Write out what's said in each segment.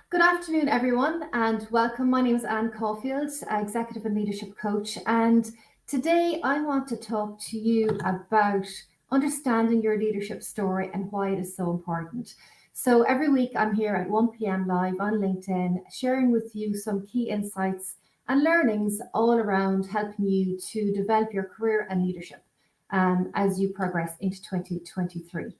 Good afternoon, everyone, and welcome. My name is Anne Caulfield, Executive and Leadership Coach, and today I want to talk to you about understanding your leadership story and why it is so important. So every week I'm here at 1 p.m. live on LinkedIn, sharing with you some key insights and learnings all around helping you to develop your career and leadership as you progress into 2023.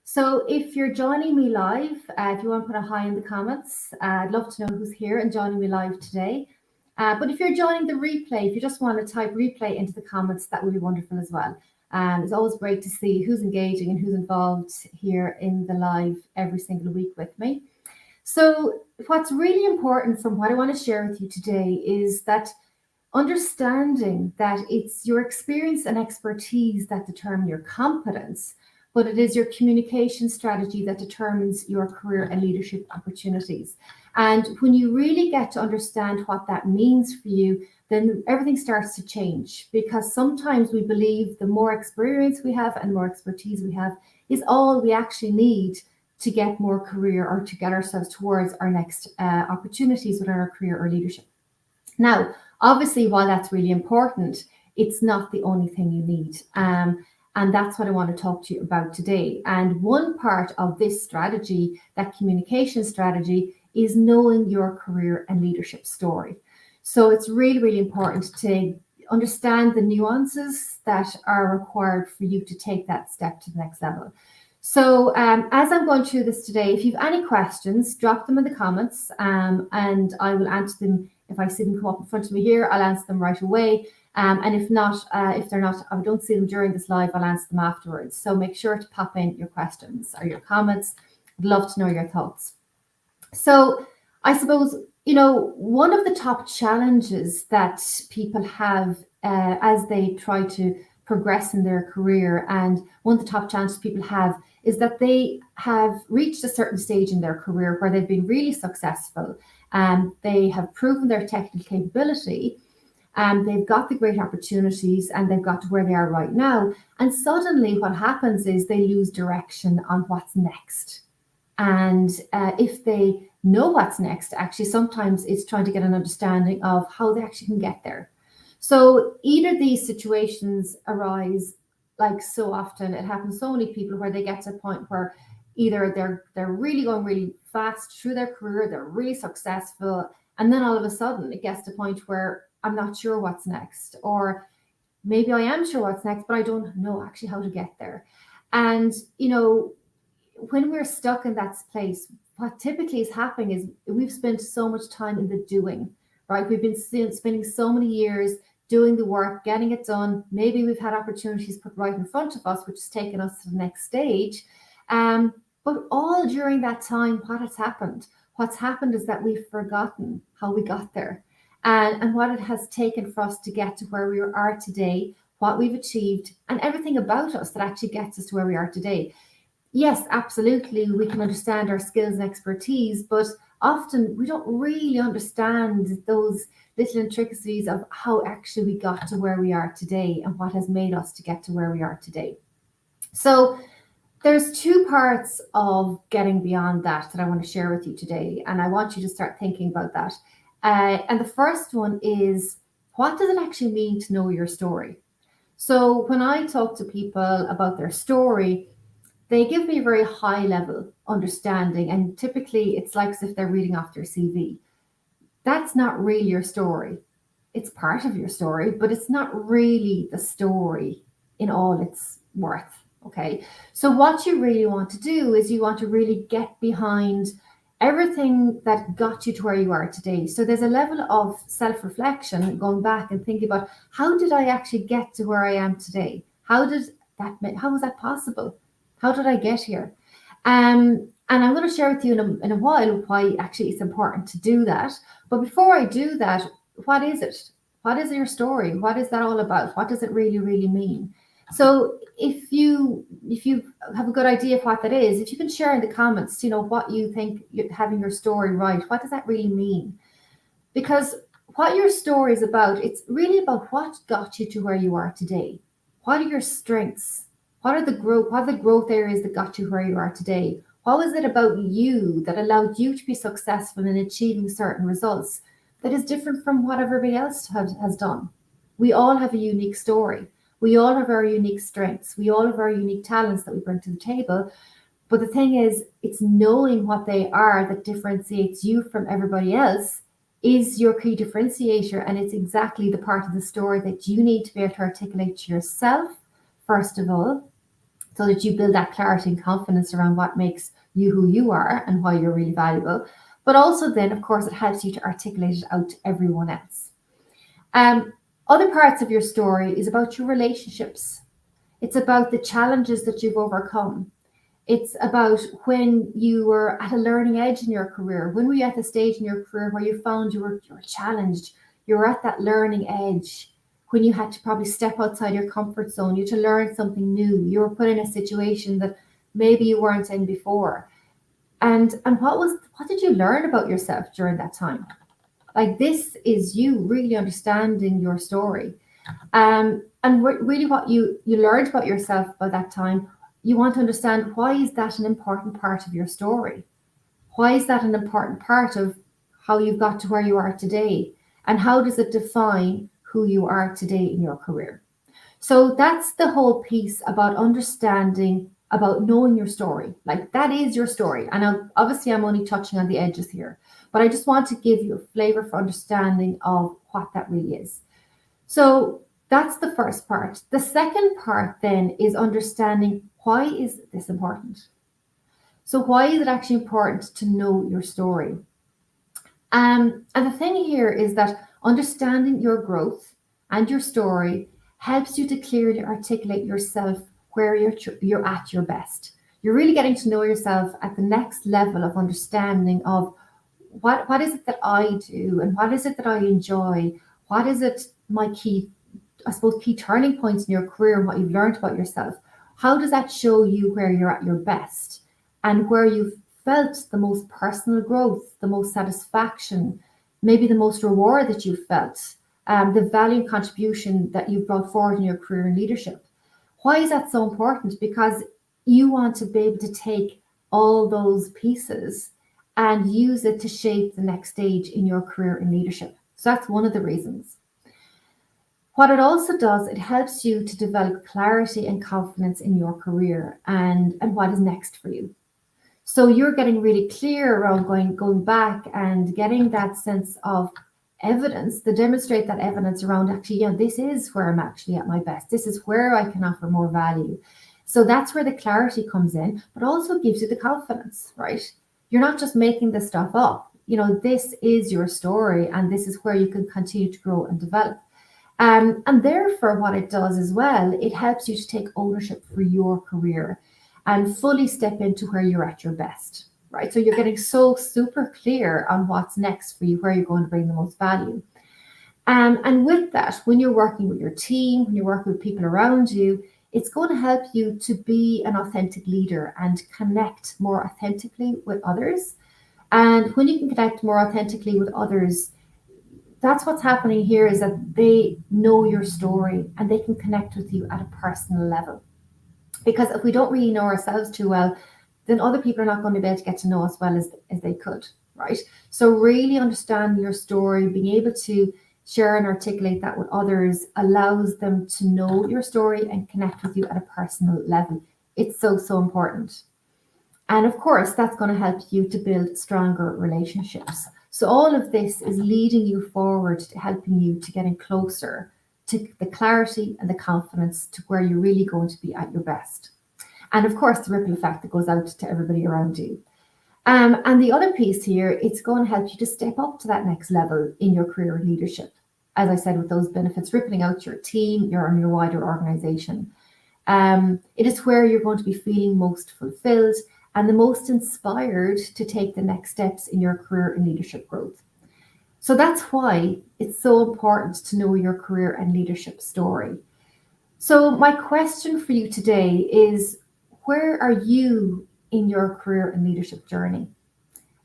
So if you're joining me live, if you want to put a hi in the comments, I'd love to know who's here and joining me live today. But if you're joining the replay, if you just want to type replay into the comments, that would be wonderful as well. It's always great to see who's engaging and who's involved here in the live every single week with me. So what's really important from what I want to share with you today is that understanding that it's your experience and expertise that determine your competence, but it is your communication strategy that determines your career and leadership opportunities. And when you really get to understand what that means for you, then everything starts to change, because sometimes we believe the more experience we have and more expertise we have is all we actually need to get more career or to get ourselves towards our next opportunities within our career or leadership. Now, obviously, while that's really important, it's not the only thing you need. And that's what I want to talk to you about today. And one part of this strategy, that communication strategy, is knowing your career and leadership story. So it's really, really important to understand the nuances that are required for you to take that step to the next level. So as I'm going through this today, if you have any questions, drop them in the comments and I will answer them. If I see them come up in front of me here, I'll answer them right away. And if not, if they're not, I don't see them during this live, I'll answer them afterwards. So make sure to pop in your questions or your comments. I'd love to know your thoughts. So I suppose, one of the top challenges that people have as they try to progress in their career, and one of the top challenges people have is that they have reached a certain stage in their career where they've been really successful and they have proven their technical capability. They've got the great opportunities and they've got to where they are right now. And suddenly what happens is they lose direction on what's next. And if they know what's next, actually, sometimes it's trying to get an understanding of how they actually can get there. So either these situations arise, like so often, it happens so many people where they get to a point where either they're really going really fast through their career, they're really successful, and then all of a sudden it gets to a point where I'm not sure what's next, or maybe I am sure what's next, but I don't know actually how to get there. And when we're stuck in that place, what typically is happening is we've spent so much time in the doing, right? We've been spending so many years doing the work, getting it done. Maybe we've had opportunities put right in front of us, which has taken us to the next stage. But all during that time, what has happened? What's happened is that we've forgotten how we got there and what it has taken for us to get to where we are today, what we've achieved, and everything about us that actually gets us to where we are today. Yes, absolutely, we can understand our skills and expertise, but often we don't really understand those little intricacies of how actually we got to where we are today and what has made us to get to where we are today. So there's two parts of getting beyond that I want to share with you today, and I want you to start thinking about that. And the first one is, what does it actually mean to know your story? So when I talk to people about their story, they give me a very high level understanding, and typically it's like as if they're reading off their CV. That's not really your story. It's part of your story, but it's not really the story in all its worth. Okay. So what you really want to do is you want to really get behind everything that got you to where you are today. So there's a level of self-reflection, going back and thinking about, how did I actually get to where I am today? How was that possible? How did I get here? And I'm going to share with you in a while why actually it's important to do that. But before I do that, what is it? What is your story? What is that all about? What does it really, really mean? So if you have a good idea of what that is, if you can share in the comments, what you think having your story right, what does that really mean? Because what your story is about, it's really about what got you to where you are today. What are your strengths? What are the growth areas that got you where you are today? What was it about you that allowed you to be successful in achieving certain results that is different from what everybody else has done? We all have a unique story. We all have our unique strengths. We all have our unique talents that we bring to the table. But the thing is, it's knowing what they are that differentiates you from everybody else is your key differentiator. And it's exactly the part of the story that you need to be able to articulate to yourself, first of all, so that you build that clarity and confidence around what makes you who you are and why you're really valuable. But also then, of course, it helps you to articulate it out to everyone else. Other parts of your story is about your relationships. It's about the challenges that you've overcome. It's about when you were at a learning edge in your career. When were you at the stage in your career where you found you were challenged? You were at that learning edge when you had to probably step outside your comfort zone. You had to learn something new. You were put in a situation that maybe you weren't in before. And what did you learn about yourself during that time? Like, this is you really understanding your story. And really what you learned about yourself by that time, you want to understand, why is that an important part of your story? Why is that an important part of how you've got to where you are today? And how does it define who you are today in your career? So that's the whole piece about understanding, about knowing your story. Like, that is your story. And obviously I'm only touching on the edges here, but I just want to give you a flavor for understanding of what that really is. So that's the first part. The second part then is understanding, why is this important? So why is it actually important to know your story? And the thing here is that understanding your growth and your story helps you to clearly articulate yourself where you're at your best. You're really getting to know yourself at the next level of understanding of what is it that I do, and what is it that I enjoy? What is it, my key, I suppose, key turning points in your career and what you've learned about yourself? How does that show you where you're at your best and where you've felt the most personal growth, the most satisfaction, maybe the most reward that you've felt, the value and contribution that you've brought forward in your career and leadership? Why is that so important? Because you want to be able to take all those pieces and use it to shape the next stage in your career and leadership. So that's one of the reasons. What it also does, it helps you to develop clarity and confidence in your career and what is next for you. So you're getting really clear around going back and getting that sense of evidence to demonstrate that evidence around, actually, yeah, this is where I'm actually at my best. This is where I can offer more value. So that's where the clarity comes in, but also gives you the confidence, right? You're not just making this stuff up. This is your story, and this is where you can continue to grow and develop. And therefore, what it does as well, it helps you to take ownership for your career and fully step into where you're at your best, right? So you're getting so super clear on what's next for you, where you're going to bring the most value. And with that, when you're working with your team, when you're working with people around you, it's going to help you to be an authentic leader and connect more authentically with others. And when you can connect more authentically with others, that's what's happening here, is that they know your story and they can connect with you at a personal level. Because if we don't really know ourselves too well, then other people are not going to be able to get to know us well as they could, right? So really understanding your story, being able to share and articulate that with others, allows them to know your story and connect with you at a personal level. It's so, so important. And of course, that's going to help you to build stronger relationships. So all of this is leading you forward to helping you to getting closer to the clarity and the confidence to where you're really going to be at your best. And of course, the ripple effect that goes out to everybody around you. And the other piece here, it's going to help you to step up to that next level in your career and leadership. As I said, with those benefits rippling out to your team, your wider organization. It is where you're going to be feeling most fulfilled and the most inspired to take the next steps in your career and leadership growth. So that's why it's so important to know your career and leadership story. So my question for you today is, where are you in your career and leadership journey?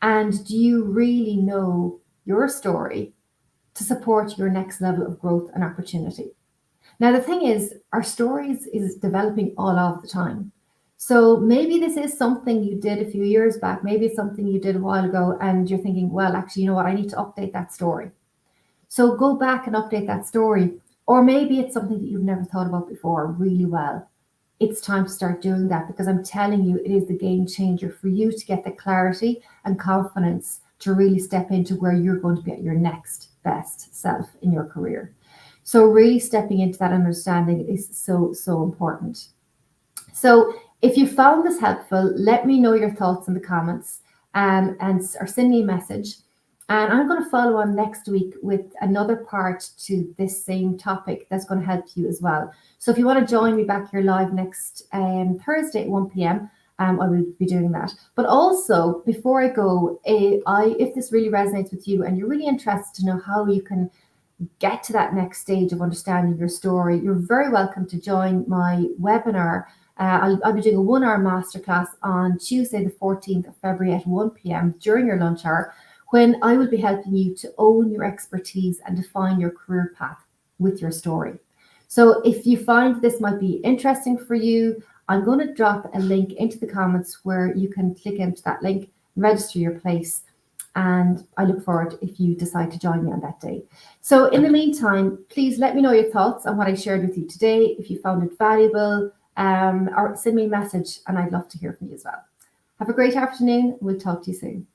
And do you really know your story to support your next level of growth and opportunity? Now, the thing is, our stories is developing all of the time. So maybe this is something you did a few years back, maybe it's something you did a while ago, and you're thinking, well, actually, you know what, I need to update that story. So go back and update that story. Or maybe it's something that you've never thought about before really well. It's time to start doing that, because I'm telling you, it is the game changer for you to get the clarity and confidence to really step into where you're going to be at your next best self in your career. So really stepping into that understanding is so, so important. So if you found this helpful, let me know your thoughts in the comments, and or send me a message. And I'm going to follow on next week with another part to this same topic that's going to help you as well. So if you want to join me back here live next Thursday at 1 p.m., I will be doing that. But also, before I go, if this really resonates with you and you're really interested to know how you can get to that next stage of understanding your story, you're very welcome to join my webinar. I'll be doing a 1 hour masterclass on Tuesday, the 14th of February at 1 p.m. during your lunch hour, when I will be helping you to own your expertise and define your career path with your story. So if you find this might be interesting for you, I'm going to drop a link into the comments where you can click into that link, register your place, and I look forward if you decide to join me on that day. So in the meantime, please let me know your thoughts on what I shared with you today, if you found it valuable, or send me a message, and I'd love to hear from you as well. Have a great afternoon. We'll talk to you soon.